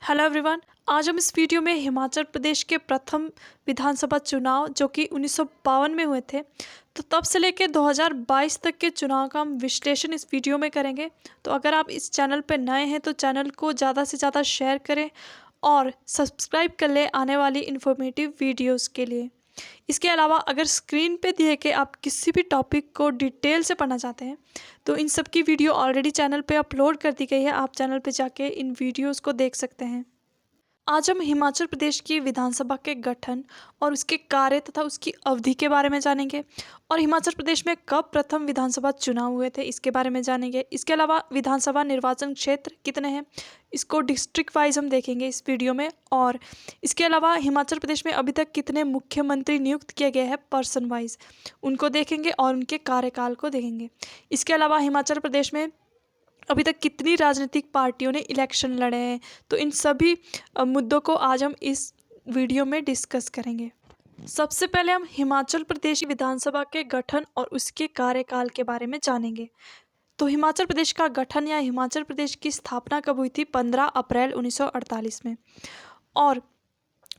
Hello everyone. आज हम इस वीडियो में हिमाचल प्रदेश के प्रथम विधानसभा चुनाव जो कि 1952 में हुए थे, तो तब से लेकर 2022 तक के चुनाव का हम विश्लेषण इस वीडियो में करेंगे। तो अगर आप इस चैनल पर नए हैं तो चैनल को ज़्यादा से ज़्यादा शेयर करें और सब्सक्राइब कर लें आने वाली इन्फॉर्मेटिव वीडियोस के लिए। इसके अलावा अगर स्क्रीन पे दिए कि आप किसी भी टॉपिक को डिटेल से पढ़ना चाहते हैं तो इन सब की वीडियो ऑलरेडी चैनल पे अपलोड कर दी गई है। आप चैनल पे जाके इन वीडियोस को देख सकते हैं। आज हम हिमाचल प्रदेश की विधानसभा के गठन और उसके कार्य तथा उसकी अवधि के बारे में जानेंगे और हिमाचल प्रदेश में कब प्रथम विधानसभा चुनाव हुए थे इसके बारे में जानेंगे। इसके अलावा विधानसभा निर्वाचन क्षेत्र कितने हैं इसको डिस्ट्रिक्ट वाइज हम देखेंगे इस वीडियो में। और इसके अलावा हिमाचल प्रदेश में अभी तक कितने मुख्यमंत्री नियुक्त किए गए हैं पर्सन वाइज उनको देखेंगे और उनके कार्यकाल को देखेंगे। इसके अलावा हिमाचल प्रदेश में अभी तक कितनी राजनीतिक पार्टियों ने इलेक्शन लड़े हैं, तो इन सभी मुद्दों को आज हम इस वीडियो में डिस्कस करेंगे। सबसे पहले हम हिमाचल प्रदेश विधानसभा के गठन और उसके कार्यकाल के बारे में जानेंगे। तो हिमाचल प्रदेश का गठन या हिमाचल प्रदेश की स्थापना कब हुई थी? 15 अप्रैल 1948 में। और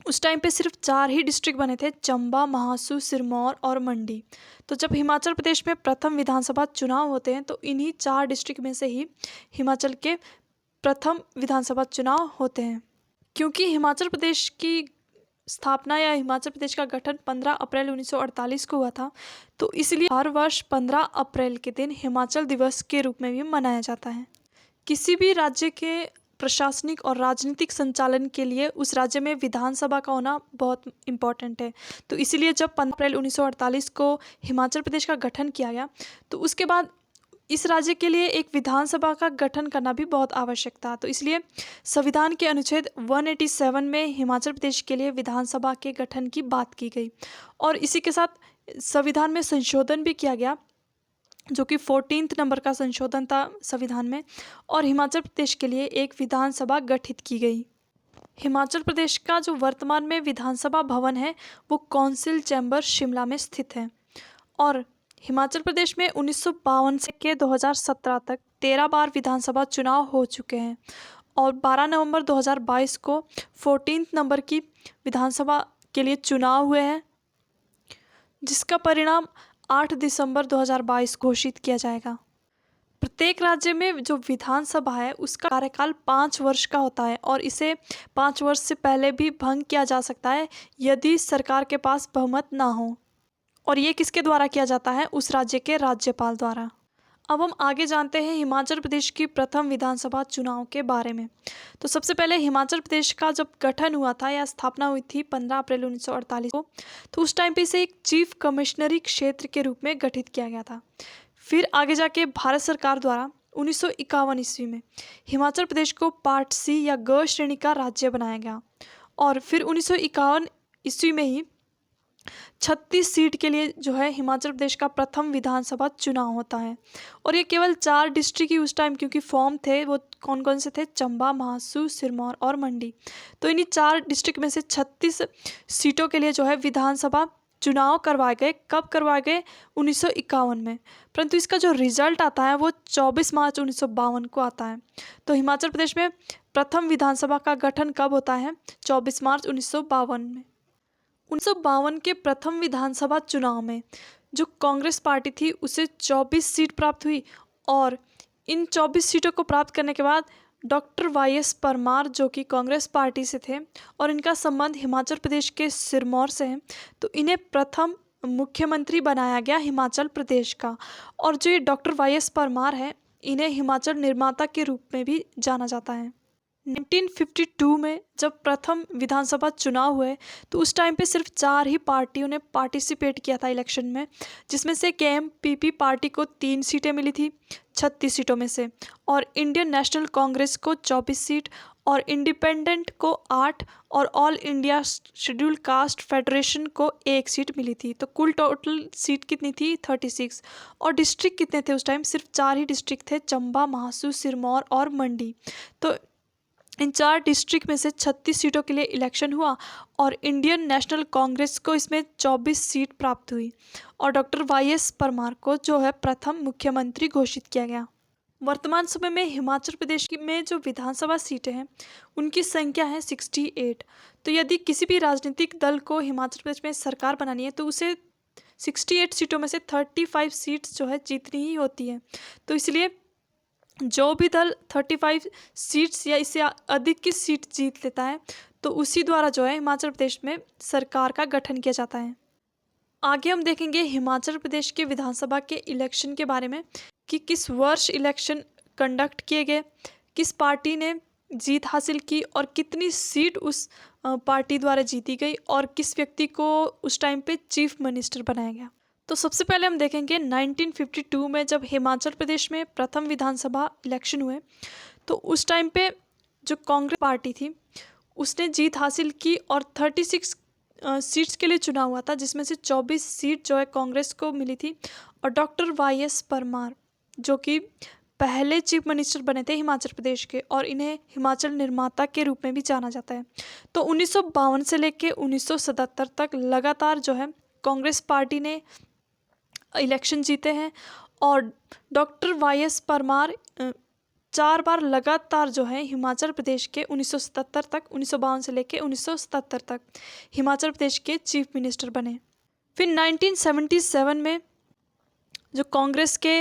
उस टाइम पे सिर्फ 4 ही डिस्ट्रिक्ट बने थे, चंबा, महासू, सिरमौर और मंडी। तो जब हिमाचल प्रदेश में प्रथम विधानसभा चुनाव होते हैं तो इन्हीं 4 डिस्ट्रिक्ट में से ही हिमाचल के प्रथम विधानसभा चुनाव होते हैं। क्योंकि हिमाचल प्रदेश की स्थापना या हिमाचल प्रदेश का गठन 15 अप्रैल 1948 को हुआ था, तो इसलिए हर वर्ष 15 अप्रैल के दिन हिमाचल दिवस के रूप में भी मनाया जाता है। किसी भी राज्य के प्रशासनिक और राजनीतिक संचालन के लिए उस राज्य में विधानसभा का होना बहुत इम्पोर्टेंट है। तो इसीलिए जब 15 अप्रैल 1948 को हिमाचल प्रदेश का गठन किया गया तो उसके बाद इस राज्य के लिए एक विधानसभा का गठन करना भी बहुत आवश्यक था। तो इसलिए संविधान के अनुच्छेद 187 में हिमाचल प्रदेश के लिए विधानसभा के गठन की बात की गई और इसी के साथ संविधान में संशोधन भी किया गया जो कि 14 नंबर का संशोधन था संविधान में, और हिमाचल प्रदेश के लिए एक विधानसभा गठित की गई। हिमाचल प्रदेश का जो वर्तमान में विधानसभा भवन है वो कौंसिल चैम्बर शिमला में स्थित है। और हिमाचल प्रदेश में 1952 से के 2017 तक 13 बार विधानसभा चुनाव हो चुके हैं और 12 नवंबर 2022 को 14 नंबर की विधानसभा के लिए चुनाव हुए हैं, जिसका परिणाम 8 दिसंबर 2022 घोषित किया जाएगा। प्रत्येक राज्य में जो विधानसभा है उसका कार्यकाल 5 वर्ष का होता है और इसे 5 वर्ष से पहले भी भंग किया जा सकता है यदि सरकार के पास बहुमत ना हो। और ये किसके द्वारा किया जाता है? उस राज्य के राज्यपाल द्वारा। अब हम आगे जानते हैं हिमाचल प्रदेश की प्रथम विधानसभा चुनाव के बारे में। तो सबसे पहले हिमाचल प्रदेश का जब गठन हुआ था या स्थापना हुई थी 15 अप्रैल 1948 को, तो उस टाइम पे इसे एक चीफ कमिश्नरी क्षेत्र के रूप में गठित किया गया था। फिर आगे जाके भारत सरकार द्वारा 1951 ईस्वी में हिमाचल प्रदेश को पार्ट सी या ग श्रेणी का राज्य बनाया गया और फिर 1951 ईस्वी में ही 36 सीट के लिए जो है हिमाचल प्रदेश का प्रथम विधानसभा चुनाव होता है। और ये केवल 4 डिस्ट्रिक्ट ही उस टाइम क्योंकि फॉर्म थे वो कौन कौन से थे? चंबा, महासू, सिरमौर और मंडी। तो इन्हीं 4 डिस्ट्रिक्ट में से 36 सीटों के लिए जो है विधानसभा चुनाव करवाए गए। कब करवाए गए? 1951 में। परंतु इसका जो रिजल्ट आता है वो 24 मार्च 1952 को आता है। तो हिमाचल प्रदेश में प्रथम विधानसभा का गठन कब होता है? 24 मार्च 1952 में। 1952 के प्रथम विधानसभा चुनाव में जो कांग्रेस पार्टी थी उसे 24 सीट प्राप्त हुई और इन 24 सीटों को प्राप्त करने के बाद डॉक्टर वाई.एस. परमार जो कि कांग्रेस पार्टी से थे और इनका संबंध हिमाचल प्रदेश के सिरमौर से है, तो इन्हें प्रथम मुख्यमंत्री बनाया गया हिमाचल प्रदेश का। और जो ये डॉक्टर वाई.एस. परमार है इन्हें हिमाचल निर्माता के रूप में भी जाना जाता है। 1952 में जब प्रथम विधानसभा चुनाव हुए तो उस टाइम पे सिर्फ 4 ही पार्टियों ने पार्टिसिपेट किया था इलेक्शन में, जिसमें से केएमपीपी पार्टी को 3 सीटें मिली थी 36 सीटों में से, और इंडियन नेशनल कांग्रेस को 24 सीट और इंडिपेंडेंट को 8 और all India schedule caste federation को 1 सीट मिली थी। तो कुल टोटल सीट कितनी थी? 36। और डिस्ट्रिक्ट कितने थे उस टाइम? सिर्फ 4 ही डिस्ट्रिक्ट थे, चंबा, महासू, सिरमौर और मंडी। तो इन 4 डिस्ट्रिक्ट में से 36 सीटों के लिए इलेक्शन हुआ और इंडियन नेशनल कांग्रेस को इसमें 24 सीट प्राप्त हुई और डॉक्टर वाई.एस. परमार को जो है प्रथम मुख्यमंत्री घोषित किया गया। वर्तमान समय में हिमाचल प्रदेश में जो विधानसभा सीटें हैं उनकी संख्या है 68। तो यदि किसी भी राजनीतिक दल को हिमाचल प्रदेश में सरकार बनानी है तो उसे 68 सीटों में से 35 सीट्स जो है जीतनी ही होती है। तो इसलिए जो भी दल 35 सीट्स या इससे अधिक की सीट जीत लेता है तो उसी द्वारा जो है हिमाचल प्रदेश में सरकार का गठन किया जाता है। आगे हम देखेंगे हिमाचल प्रदेश के विधानसभा के इलेक्शन के बारे में कि किस वर्ष इलेक्शन कंडक्ट किए गए, किस पार्टी ने जीत हासिल की और कितनी सीट उस पार्टी द्वारा जीती गई और किस व्यक्ति को उस टाइम पे चीफ मिनिस्टर बनाया गया। तो सबसे पहले हम देखेंगे 1952 में जब हिमाचल प्रदेश में प्रथम विधानसभा इलेक्शन हुए तो उस टाइम पे जो कांग्रेस पार्टी थी उसने जीत हासिल की और 36 सीट्स के लिए चुना हुआ था, जिसमें से 24 सीट जो है कांग्रेस को मिली थी। और डॉक्टर वाई.एस. परमार जो कि पहले चीफ मिनिस्टर बने थे हिमाचल प्रदेश के और इन्हें हिमाचल निर्माता के रूप में भी जाना जाता है। तो 1952 से लेकर 1977 तक लगातार जो है कांग्रेस पार्टी ने इलेक्शन जीते हैं और डॉक्टर वाई.एस. परमार 4 बार लगातार जो है हिमाचल प्रदेश के 1977 तक 1952 से लेकर 1977 तक हिमाचल प्रदेश के चीफ मिनिस्टर बने। फिर 1977 में जो कांग्रेस के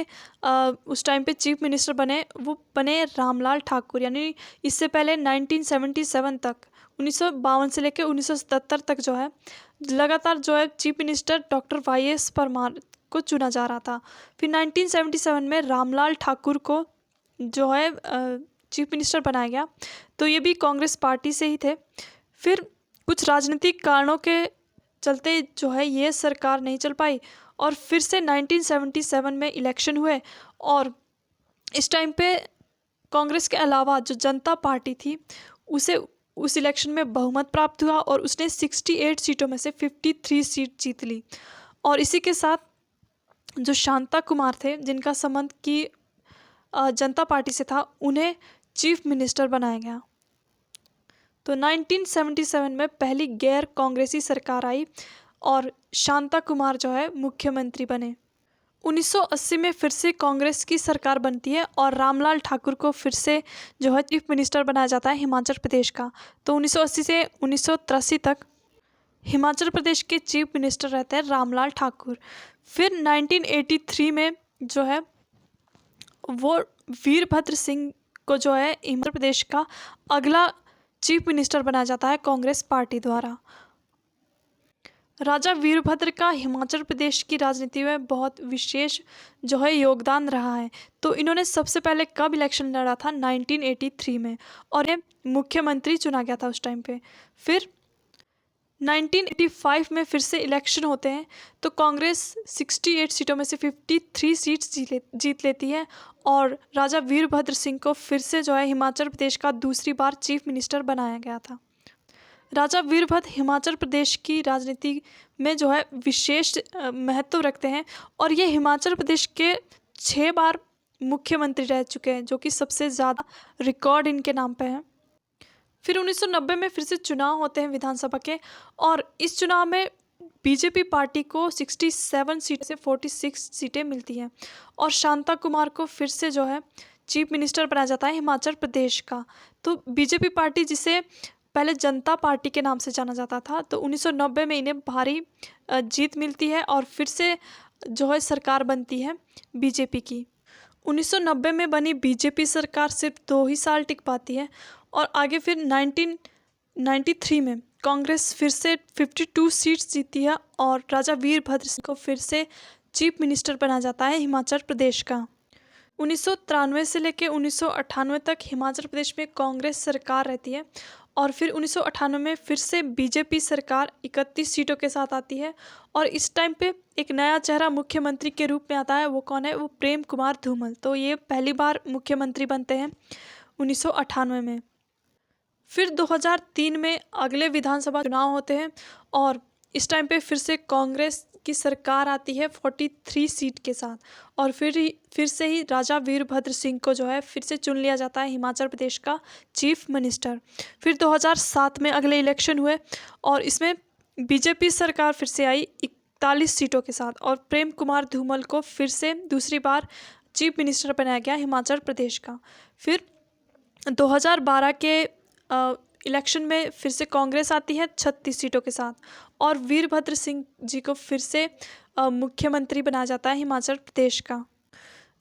उस टाइम पे चीफ मिनिस्टर बने वो बने रामलाल ठाकुर। यानी इससे पहले 1977 तक 1952 से लेकर 1977 तक जो है लगातार जो है चीफ मिनिस्टर डॉक्टर वाई.एस. परमार को चुना जा रहा था। फिर 1977 में रामलाल ठाकुर को जो है चीफ मिनिस्टर बनाया गया। तो ये भी कांग्रेस पार्टी से ही थे। फिर कुछ राजनीतिक कारणों के चलते जो है ये सरकार नहीं चल पाई और फिर से 1977 में इलेक्शन हुए और इस टाइम पे कांग्रेस के अलावा जो जनता पार्टी थी उसे उस इलेक्शन में बहुमत प्राप्त हुआ और उसने 68 सीटों में से 53 सीट जीत ली। और इसी के साथ जो शांता कुमार थे जिनका संबंध की जनता पार्टी से था उन्हें चीफ मिनिस्टर बनाया गया। तो 1977 में पहली गैर कांग्रेसी सरकार आई और शांता कुमार जो है मुख्यमंत्री बने। 1980 में फिर से कांग्रेस की सरकार बनती है और रामलाल ठाकुर को फिर से जो है चीफ मिनिस्टर बनाया जाता है हिमाचल प्रदेश का। तो 1980 से 1983 तक हिमाचल प्रदेश के चीफ मिनिस्टर रहते हैं रामलाल ठाकुर। फिर 1983 में जो है वो वीरभद्र सिंह को जो है हिमाचल प्रदेश का अगला चीफ मिनिस्टर बनाया जाता है कांग्रेस पार्टी द्वारा। राजा वीरभद्र का हिमाचल प्रदेश की राजनीति में बहुत विशेष जो है योगदान रहा है। तो इन्होंने सबसे पहले कब इलेक्शन लड़ा था 1983 में और ये मुख्यमंत्री चुना गया था उस टाइम पे। फिर 1985 में फिर से इलेक्शन होते हैं तो कांग्रेस 68 सीटों में से 53 सीट्स जीत लेती है और राजा वीरभद्र सिंह को फिर से जो है हिमाचल प्रदेश का दूसरी बार चीफ मिनिस्टर बनाया गया था। राजा वीरभद्र हिमाचल प्रदेश की राजनीति में जो है विशेष महत्व रखते हैं और ये हिमाचल प्रदेश के 6 बार मुख्यमंत्री रह चुके हैं, जो कि सबसे ज़्यादा रिकॉर्ड इनके नाम पे है। फिर 1990 में फिर से चुनाव होते हैं विधानसभा के और इस चुनाव में बीजेपी पार्टी को 67 सीट से 46 सीटें मिलती हैं और शांता कुमार को फिर से जो है चीफ मिनिस्टर बनाया जाता है हिमाचल प्रदेश का। तो बीजेपी पार्टी, जिसे पहले जनता पार्टी के नाम से जाना जाता था, तो 1990 में इन्हें भारी जीत मिलती है और फिर से जो है सरकार बनती है बीजेपी की। 1990 में बनी बीजेपी सरकार सिर्फ 2 ही साल टिक पाती है और आगे फिर 1993 में कांग्रेस फिर से 52 सीट्स जीती है और राजा वीरभद्र सिंह को फिर से चीफ मिनिस्टर बनाया जाता है हिमाचल प्रदेश का। 1993 से लेकर 1998 तक हिमाचल प्रदेश में कांग्रेस सरकार रहती है और फिर 1998 में फिर से बीजेपी सरकार 31 सीटों के साथ आती है और इस टाइम पे एक नया चेहरा मुख्यमंत्री के रूप में आता है। वो कौन है? वो प्रेम कुमार धूमल। तो ये पहली बार मुख्यमंत्री बनते हैं 1998 में। फिर 2003 में अगले विधानसभा चुनाव होते हैं और इस टाइम पे फिर से कांग्रेस की सरकार आती है 43 सीट के साथ और फिर से ही राजा वीरभद्र सिंह को जो है फिर से चुन लिया जाता है हिमाचल प्रदेश का चीफ मिनिस्टर। फिर 2007 में अगले इलेक्शन हुए और इसमें बीजेपी सरकार फिर से आई 41 सीटों के साथ और प्रेम कुमार धूमल को फिर से दूसरी बार चीफ मिनिस्टर बनाया गया हिमाचल प्रदेश का। फिर 2012 के इलेक्शन में फिर से कांग्रेस आती है 36 सीटों के साथ, और वीरभद्र सिंह जी को फिर से मुख्यमंत्री बनाया जाता है हिमाचल प्रदेश का।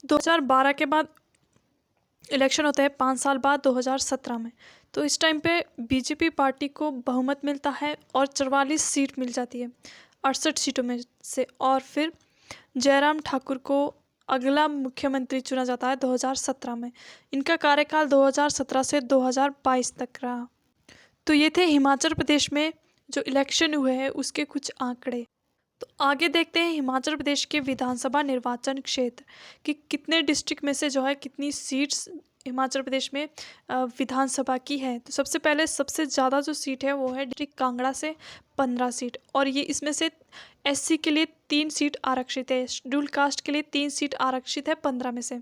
2012 के बाद इलेक्शन होता है 5 साल बाद 2017 में। तो इस टाइम पे बीजेपी पार्टी को बहुमत मिलता है और 44 सीट मिल जाती है 68 सीटों में से। और फिर जयराम ठाकुर को अगला मुख्यमंत्री चुना जाता है 2017 में। इनका कार्यकाल 2017 से 2022 तक रहा। तो ये थे हिमाचल प्रदेश में जो इलेक्शन हुए हैं उसके कुछ आंकड़े। तो आगे देखते हैं हिमाचल प्रदेश के विधानसभा निर्वाचन क्षेत्र कि कितने डिस्ट्रिक्ट में से जो है कितनी सीट्स हिमाचल प्रदेश में विधानसभा की है। तो सबसे पहले सबसे ज़्यादा जो सीट है वो है डिस्ट्रिक्ट कांगड़ा से 15 सीट, और ये इसमें से एससी के लिए 3 सीट आरक्षित है, शेड्यूल कास्ट के लिए 3 सीट आरक्षित है 15 में से।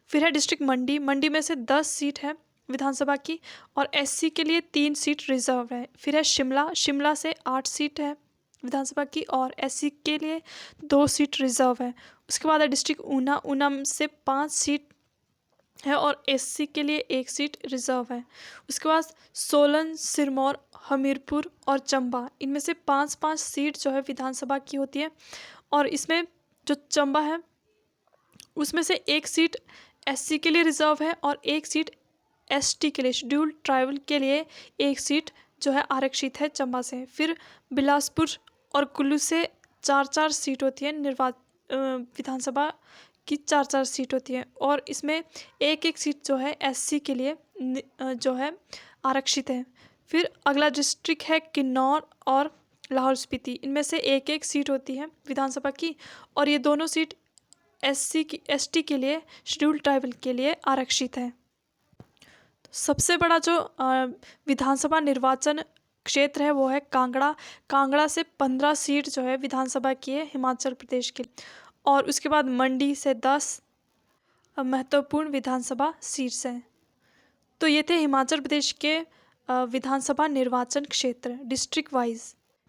फिर है डिस्ट्रिक्ट मंडी, मंडी में से 10 सीट है विधानसभा की, और एससी के लिए 3 सीट रिजर्व है। फिर है शिमला, शिमला से 8 सीट है विधानसभा की, और एससी के लिए 2 सीट रिजर्व है। उसके बाद है डिस्ट्रिक्ट ऊना, ऊना से 5 सीट है और एससी के लिए 1 सीट रिजर्व है। उसके बाद सोलन, सिरमौर, हमीरपुर और चंबा, इनमें से 5-5 सीट जो है विधानसभा की होती है। और इसमें जो चंबा है उसमें से 1 सीट एससी के लिए रिजर्व है और 1 सीट एसटी के लिए, शेड्यूल्ड ट्राइबल के लिए 1 सीट जो है आरक्षित है चंबा से। फिर बिलासपुर और कुल्लू से 4-4 सीट होती है विधानसभा की 4-4 सीट होती है, और इसमें 1-1 सीट जो है एससी के लिए जो है आरक्षित है। फिर अगला डिस्ट्रिक्ट है किन्नौर और लाहौल स्पीति, इनमें से 1-1 सीट होती है विधानसभा की, और ये दोनों सीट एसटी के लिए, शेड्यूल्ड ट्राइबल के लिए आरक्षित है। तो सबसे बड़ा जो विधानसभा निर्वाचन क्षेत्र है वो है कांगड़ा, कांगड़ा से 15 सीट जो है विधानसभा की है हिमाचल प्रदेश के। और उसके बाद मंडी से 10 महत्वपूर्ण विधानसभा सीट्स हैं। तो ये थे हिमाचल प्रदेश के विधानसभा निर्वाचन क्षेत्र डिस्ट्रिक्ट वाइज।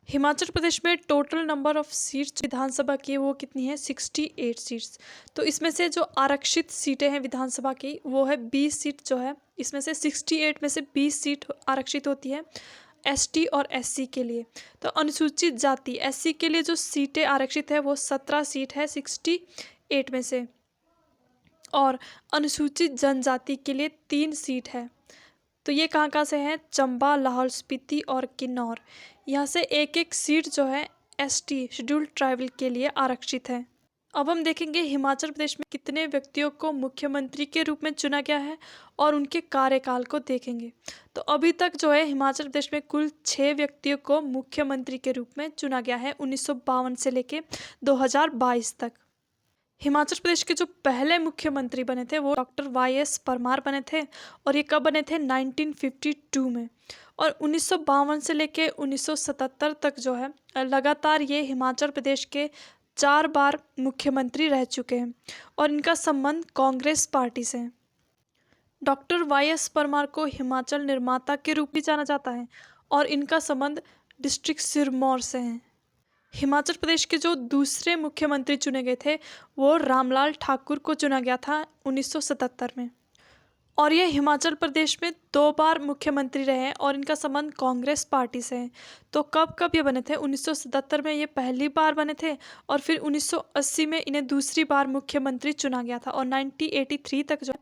हिमाचल प्रदेश में टोटल नंबर ऑफ सीट्स विधानसभा की वो कितनी है? 68 सीट्स। तो इसमें से जो आरक्षित सीटें हैं विधानसभा की वो है 20 सीट जो है, इसमें से 68 में से 20 सीट आरक्षित होती है एसटी और एससी के लिए। तो अनुसूचित जाति एससी के लिए जो सीटें आरक्षित है वो 17 सीट है 68 में से, और अनुसूचित जनजाति के लिए 3 सीट है। तो ये कहाँ कहाँ से हैं? चंबा, लाहौल स्पीति और किन्नौर। यहाँ से 1-1 सीट जो है एसटी, शेड्यूल्ड ट्राइबल के लिए आरक्षित है। अब हम देखेंगे हिमाचल प्रदेश में कितने व्यक्तियों को मुख्यमंत्री के रूप में चुना गया है और उनके कार्यकाल को देखेंगे। तो अभी तक जो है हिमाचल प्रदेश में कुल 6 व्यक्तियों को मुख्यमंत्री के रूप में चुना गया है 1952 से लेके 2022 तक। हिमाचल प्रदेश के जो पहले मुख्यमंत्री बने थे वो डॉक्टर वाई.एस. परमार बने थे, और ये कब बने थे? 1952 में। और 1952 से लेके 1977 तक जो है लगातार ये हिमाचल प्रदेश के 4 बार मुख्यमंत्री रह चुके हैं, और इनका संबंध कांग्रेस पार्टी से है। डॉक्टर वाई.एस. परमार को हिमाचल निर्माता के रूप में जाना जाता है, और इनका संबंध डिस्ट्रिक्ट सिरमौर से है। हिमाचल प्रदेश के जो दूसरे मुख्यमंत्री चुने गए थे वो रामलाल ठाकुर को चुना गया था 1977 में, और ये हिमाचल प्रदेश में 2 बार मुख्यमंत्री रहे हैं, और इनका संबंध कांग्रेस पार्टी से है। तो कब कब ये बने थे? 1977 में ये पहली बार बने थे, और फिर 1980 में इन्हें दूसरी बार मुख्यमंत्री चुना गया था, और 1983 तक जो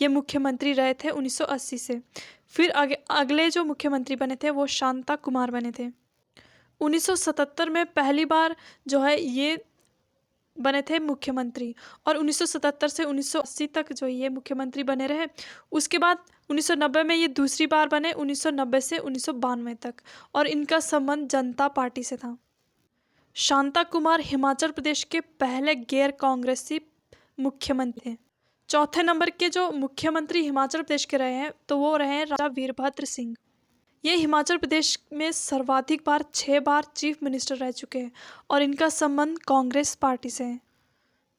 ये मुख्यमंत्री रहे थे 1980 से। फिर अगले जो मुख्यमंत्री बने थे वो शांता कुमार बने थे। 1977 में पहली बार जो है ये बने थे मुख्यमंत्री, और 1977 से 1980 तक जो ये मुख्यमंत्री बने रहे। उसके बाद 1990 में ये दूसरी बार बने, 1990 से 1992 तक, और इनका संबंध जनता पार्टी से था। शांता कुमार हिमाचल प्रदेश के पहले गैर कांग्रेसी मुख्यमंत्री हैं। चौथे नंबर के जो मुख्यमंत्री हिमाचल प्रदेश के रहे हैं तो वो रहे हैं राजा वीरभद्र सिंह। ये हिमाचल प्रदेश में सर्वाधिक बार 6 बार चीफ मिनिस्टर रह चुके हैं, और इनका संबंध कांग्रेस पार्टी से है।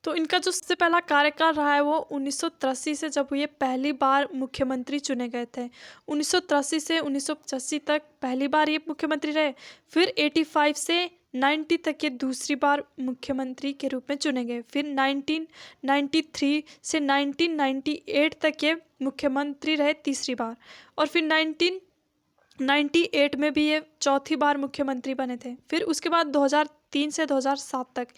तो इनका जो सबसे पहला कार्यकाल रहा है वो 1983 से, जब ये पहली बार मुख्यमंत्री चुने गए थे। 1983 से 1985 तक पहली बार ये मुख्यमंत्री रहे। फिर 85 से 90 तक ये दूसरी बार मुख्यमंत्री के रूप में चुने गए। फिर 1993 से 1998 तक ये मुख्यमंत्री रहे तीसरी बार। और फिर 1998 में भी ये चौथी बार मुख्यमंत्री बने थे। फिर उसके बाद 2003 से 2007 तक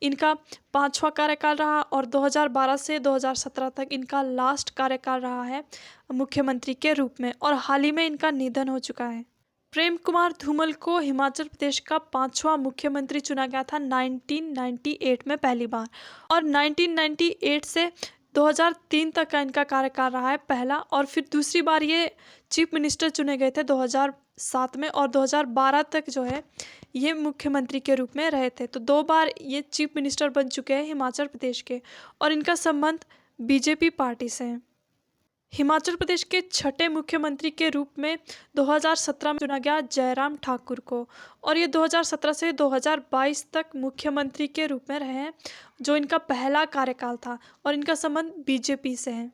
इनका पांचवा कार्यकाल रहा। और 2012 से 2017 तक इनका लास्ट कार्यकाल रहा है मुख्यमंत्री के रूप में। और हाल ही में इनका निधन हो चुका है। प्रेम कुमार धूमल को हिमाचल प्रदेश का पांचवा मुख्यमंत्री चुना गया था 1998 में पहली बार। और 1998 से 2003 तक का इनका कार्यकाल रहा है पहला। और फिर दूसरी बार ये चीफ मिनिस्टर चुने गए थे 2007 में। और 2012 तक जो है ये मुख्यमंत्री के रूप में रहे थे। तो 2 बार ये चीफ मिनिस्टर बन चुके हैं हिमाचल प्रदेश के। और इनका संबंध बीजेपी पार्टी से है। हिमाचल प्रदेश के छठे मुख्यमंत्री के रूप में 2017 में चुना गया जयराम ठाकुर को। और ये 2017 से 2022 तक मुख्यमंत्री के रूप में रहे हैं, जो इनका पहला कार्यकाल था। और इनका संबंध बीजेपी से है।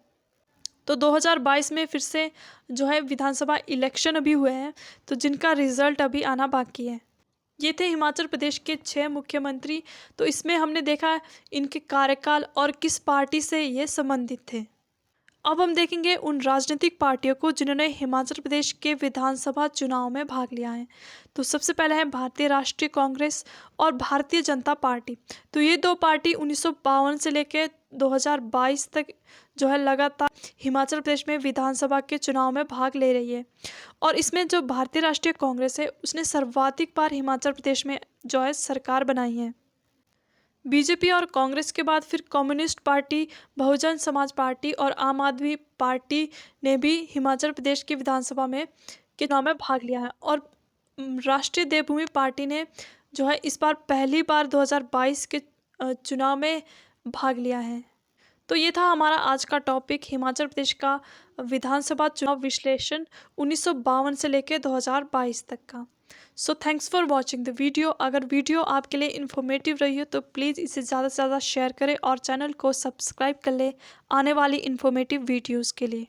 तो 2022 में फिर से जो है विधानसभा इलेक्शन अभी हुए हैं, तो जिनका रिजल्ट अभी आना बाकी है। ये थे हिमाचल प्रदेश के 6 मुख्यमंत्री। तो इसमें हमने देखा इनके कार्यकाल और किस पार्टी से ये संबंधित थे। अब हम देखेंगे उन राजनीतिक पार्टियों को जिन्होंने हिमाचल प्रदेश के विधानसभा चुनाव में भाग लिया है। तो सबसे पहले है भारतीय राष्ट्रीय कांग्रेस और भारतीय जनता पार्टी। तो ये 2 पार्टी 1952 से लेकर 2022 तक जो है लगातार हिमाचल प्रदेश में विधानसभा के चुनाव में भाग ले रही है। और इसमें जो भारतीय राष्ट्रीय कांग्रेस है उसने सर्वाधिक बार हिमाचल प्रदेश में जो है सरकार बनाई है। बीजेपी और कांग्रेस के बाद फिर communist party, Bahujan Samaj party और आम आदमी पार्टी ने भी हिमाचल प्रदेश की विधानसभा में के चुनाव में भाग लिया है। और राष्ट्रीय देवभूमि पार्टी ने जो है इस बार पहली बार 2022 के चुनाव में भाग लिया है। तो ये था हमारा आज का टॉपिक, हिमाचल प्रदेश का विधानसभा चुनाव विश्लेषण 1952 से लेकर 2022 तक का। So thanks for watching the video. अगर वीडियो आपके लिए इन्फॉर्मेटिव रही हो तो प्लीज़ इसे ज़्यादा से ज़्यादा शेयर करें और चैनल को सब्सक्राइब कर लें आने वाली इन्फॉर्मेटिव वीडियोज़ के लिए।